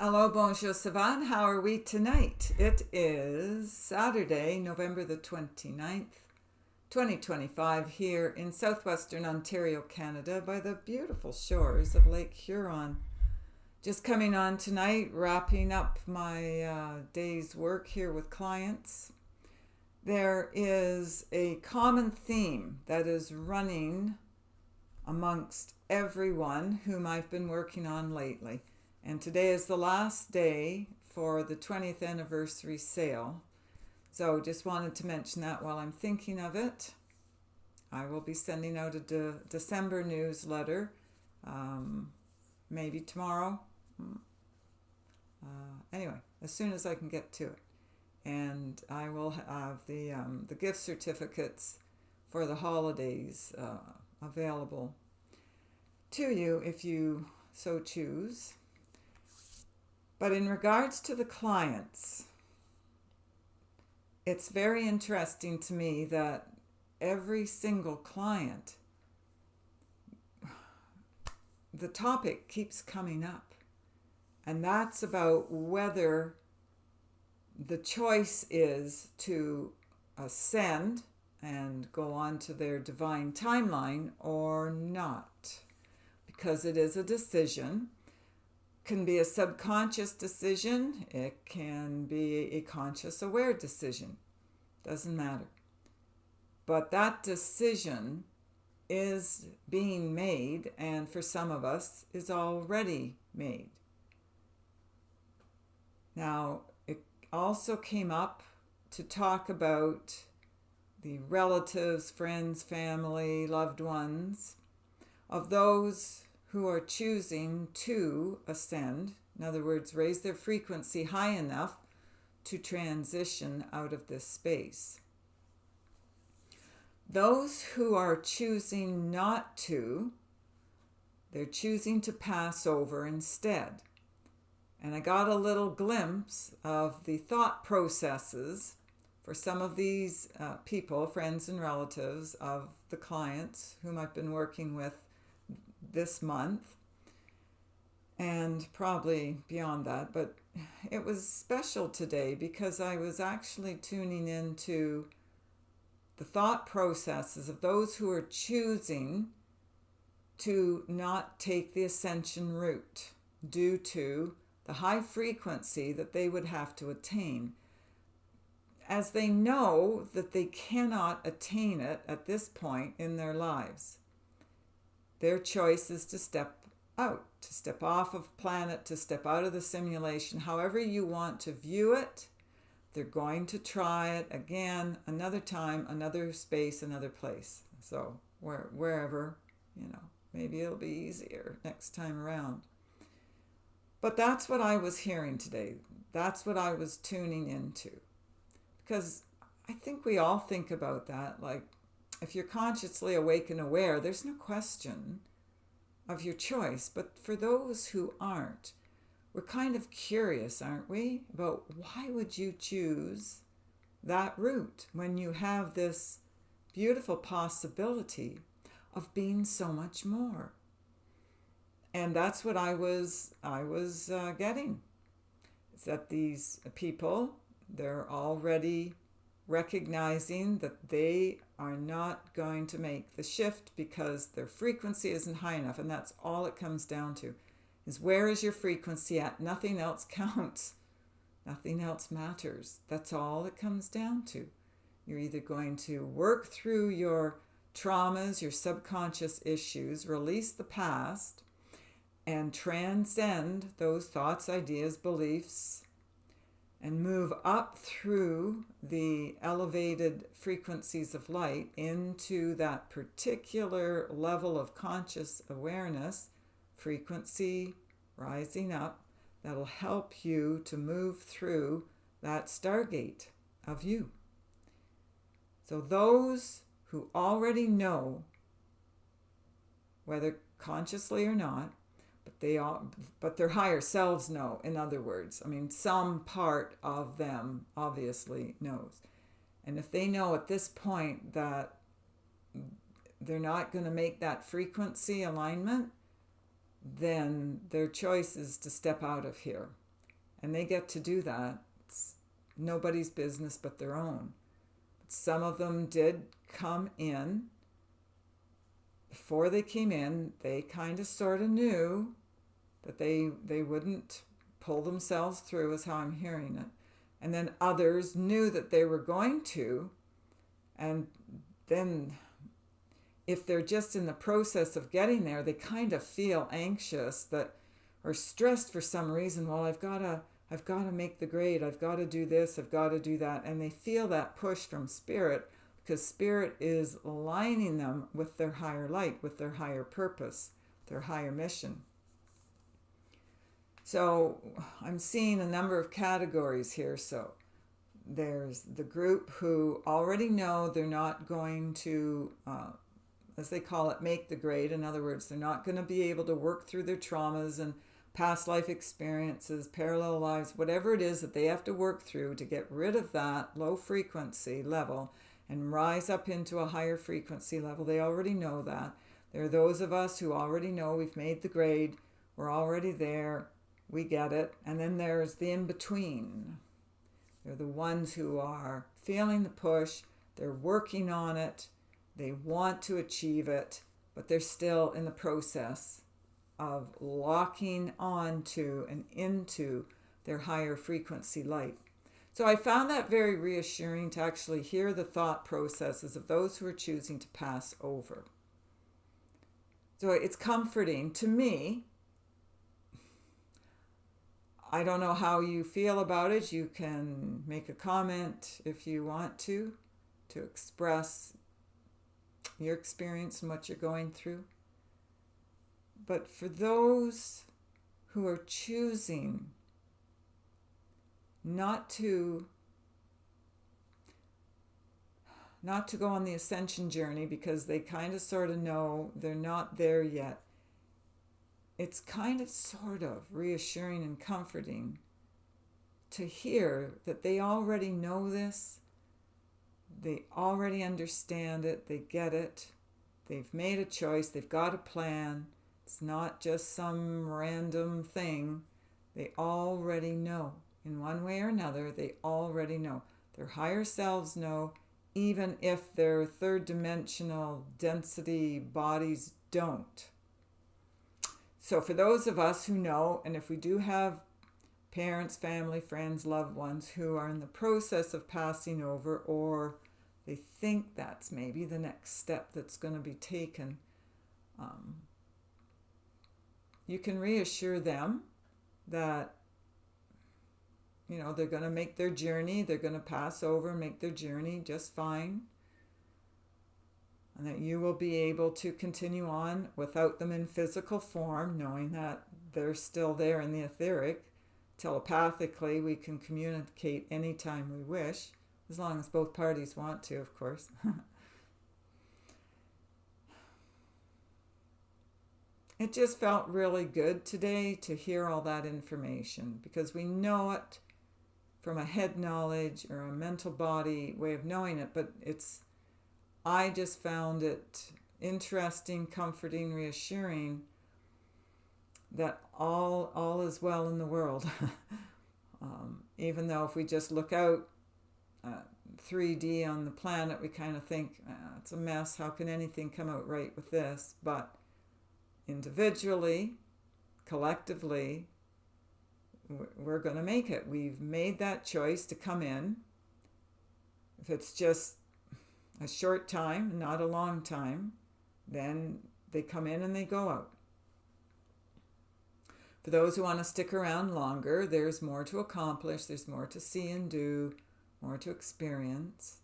Hello, bonjour, savant. How are we tonight? It is Saturday, November the 29th, 2025, here in southwestern Ontario, Canada, by the beautiful shores of Lake Huron. Just coming on tonight, wrapping up my day's work here with clients. There is a common theme that is running amongst everyone whom I've been working on lately. And today is the last day for the 20th anniversary sale. So just wanted to mention that while I'm thinking of it. I will be sending out a December newsletter, maybe tomorrow. Anyway, as soon as I can get to it. And I will have the gift certificates for the holidays available to you if you so choose. But in regards to the clients, it's very interesting to me that every single client, the topic keeps coming up. And that's about whether the choice is to ascend and go on to their divine timeline or not. Because it is a decision. Can be a subconscious decision. It can be a conscious aware decision. Doesn't matter. But that decision is being made, and for some of us is already made. Now, it also came up to talk about the relatives, friends, family, loved ones of those who are choosing to ascend, in other words, raise their frequency high enough to transition out of this space. Those who are choosing not to, they're choosing to pass over instead. And I got a little glimpse of the thought processes for some of these people, friends and relatives of the clients whom I've been working with this month, and probably beyond that. But it was special today because I was actually tuning into the thought processes of those who are choosing to not take the ascension route due to the high frequency that they would have to attain, as they know that they cannot attain it at this point in their lives. Their choice is to step out, to step off of planet, to step out of the simulation. However you want to view it, they're going to try it again, another time, another space, another place. So wherever, maybe it'll be easier next time around. But that's what I was hearing today. That's what I was tuning into. Because I think we all think about that, like, if you're consciously awake and aware, there's no question of your choice. But for those who aren't, we're kind of curious, aren't we, about why would you choose that route when you have this beautiful possibility of being so much more? And that's what I was getting. Is that these people, they're already recognizing that they are not going to make the shift because their frequency isn't high enough. And that's all it comes down to, is where is your frequency at? Nothing else counts. Nothing else matters. That's all it comes down to. You're either going to work through your traumas, your subconscious issues, release the past, and transcend those thoughts, ideas, beliefs, and move up through the elevated frequencies of light into that particular level of conscious awareness, frequency rising up, that'll help you to move through that stargate of you. So those who already know, whether consciously or not, but their higher selves know, in other words. I mean, some part of them obviously knows. And if they know at this point that they're not going to make that frequency alignment, then their choice is to step out of here. and they get to do that. It's nobody's business but their own. Some of them did come in. Before they came in, they kind of sort of knew that they wouldn't pull themselves through, is how I'm hearing it. And then others knew that they were going to. And then if they're just in the process of getting there, they kind of feel anxious that, or stressed for some reason. Well, I've got to make the grade. I've got to do this. I've got to do that. And they feel that push from Spirit, because Spirit is aligning them with their higher light, with their higher purpose, their higher mission. So I'm seeing a number of categories here. So there's the group who already know they're not going to, as they call it, make the grade. In other words, they're not going to be able to work through their traumas and past life experiences, parallel lives, whatever it is that they have to work through to get rid of that low frequency level and rise up into a higher frequency level. They already know that. There are those of us who already know we've made the grade, we're already there, we get it. And then there's the in-between. They're the ones who are feeling the push, they're working on it, they want to achieve it, but they're still in the process of locking on to and into their higher frequency light. So I found that very reassuring to actually hear the thought processes of those who are choosing to pass over. So it's comforting to me. I don't know how you feel about it. You can make a comment if you want to express your experience and what you're going through. But for those who are choosing not to go on the ascension journey because they kind of sort of know they're not there yet, it's kind of sort of reassuring and comforting to hear that they already know this, they already understand it, they get it, they've made a choice, they've got a plan. It's not just some random thing. They already know. In one way or another, they already know. Their higher selves know, even if their third dimensional density bodies don't. So for those of us who know, and if we do have parents, family, friends, loved ones who are in the process of passing over, or they think that's maybe the next step that's going to be taken, you can reassure them that, they're going to make their journey, they're going to pass over and make their journey just fine, and that you will be able to continue on without them in physical form, knowing that they're still there in the etheric. Telepathically, we can communicate anytime we wish, as long as both parties want to, of course. It just felt really good today to hear all that information, because we know it from a head knowledge or a mental body way of knowing it, but I just found it interesting, comforting, reassuring that all is well in the world. Even though if we just look out 3D on the planet, we kind of think, it's a mess, how can anything come out right with this? But individually, collectively, we're going to make it. We've made that choice to come in. If it's just a short time, not a long time, then they come in and they go out. For those who want to stick around longer, there's more to accomplish, there's more to see and do, more to experience,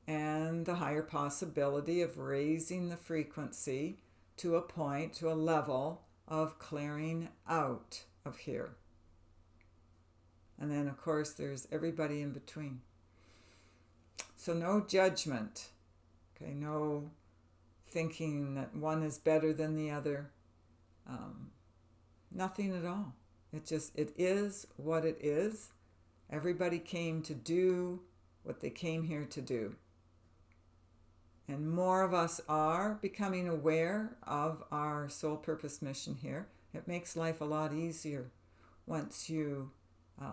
and the higher possibility of raising the frequency to a point, to a level of clearing out of here. And then, of course, there's everybody in between. So no judgment, okay? No thinking that one is better than the other. Nothing at all. It is what it is. Everybody came to do what they came here to do. And more of us are becoming aware of our soul purpose mission here. It makes life a lot easier once you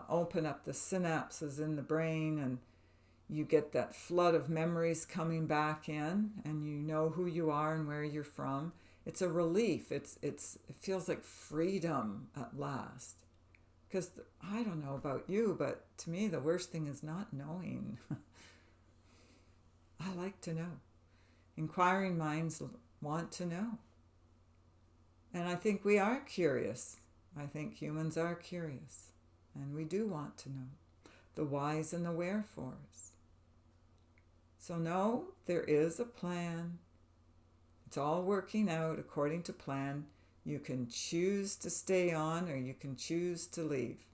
open up the synapses in the brain, and you get that flood of memories coming back in, and you know who you are and where you're from. It's a relief. It feels like freedom at last. Because I don't know about you, but to me the worst thing is not knowing. I like to know. Inquiring minds want to know. And I think we are curious. I think humans are curious. And we do want to know the whys and the wherefores. So no, there is a plan. It's all working out according to plan. You can choose to stay on or you can choose to leave.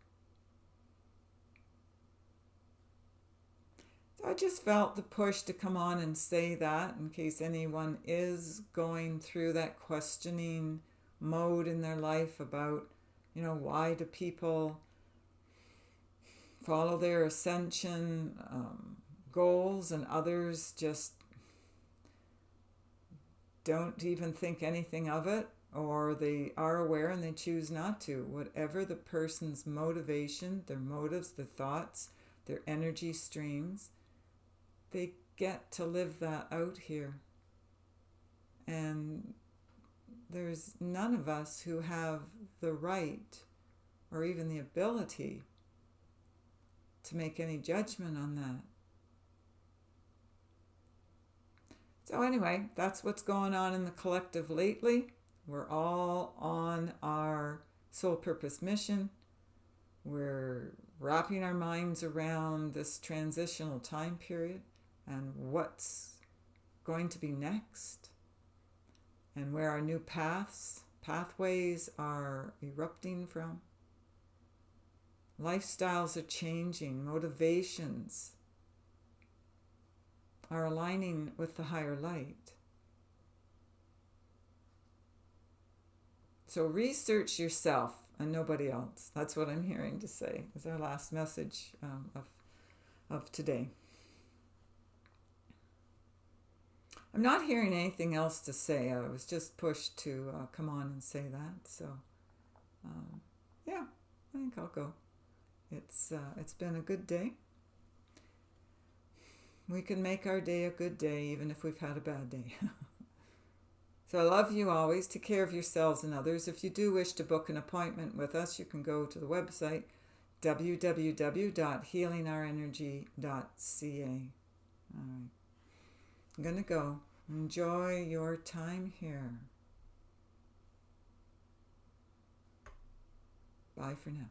So I just felt the push to come on and say that in case anyone is going through that questioning mode in their life about, why do people follow their ascension goals and others just don't even think anything of it, or they are aware and they choose not to. Whatever the person's motivation, their motives, their thoughts, their energy streams, they get to live that out here. And there's none of us who have the right or even the ability to make any judgment on that. So anyway, that's what's going on in the collective lately. We're all on our soul purpose mission. We're wrapping our minds around this transitional time period and what's going to be next, and where our new pathways are erupting from. Lifestyles are changing, motivations are aligning with the higher light. So research yourself and nobody else. That's what I'm hearing to say is our last message of today. I'm not hearing anything else to say. I was just pushed to come on and say that. So, yeah, I think I'll go. It's been a good day. We can make our day a good day even if we've had a bad day. So I love you always. Take care of yourselves and others. If you do wish to book an appointment with us, you can go to the website www.healingourenergy.ca. All right. I'm going to go. Enjoy your time here. Bye for now.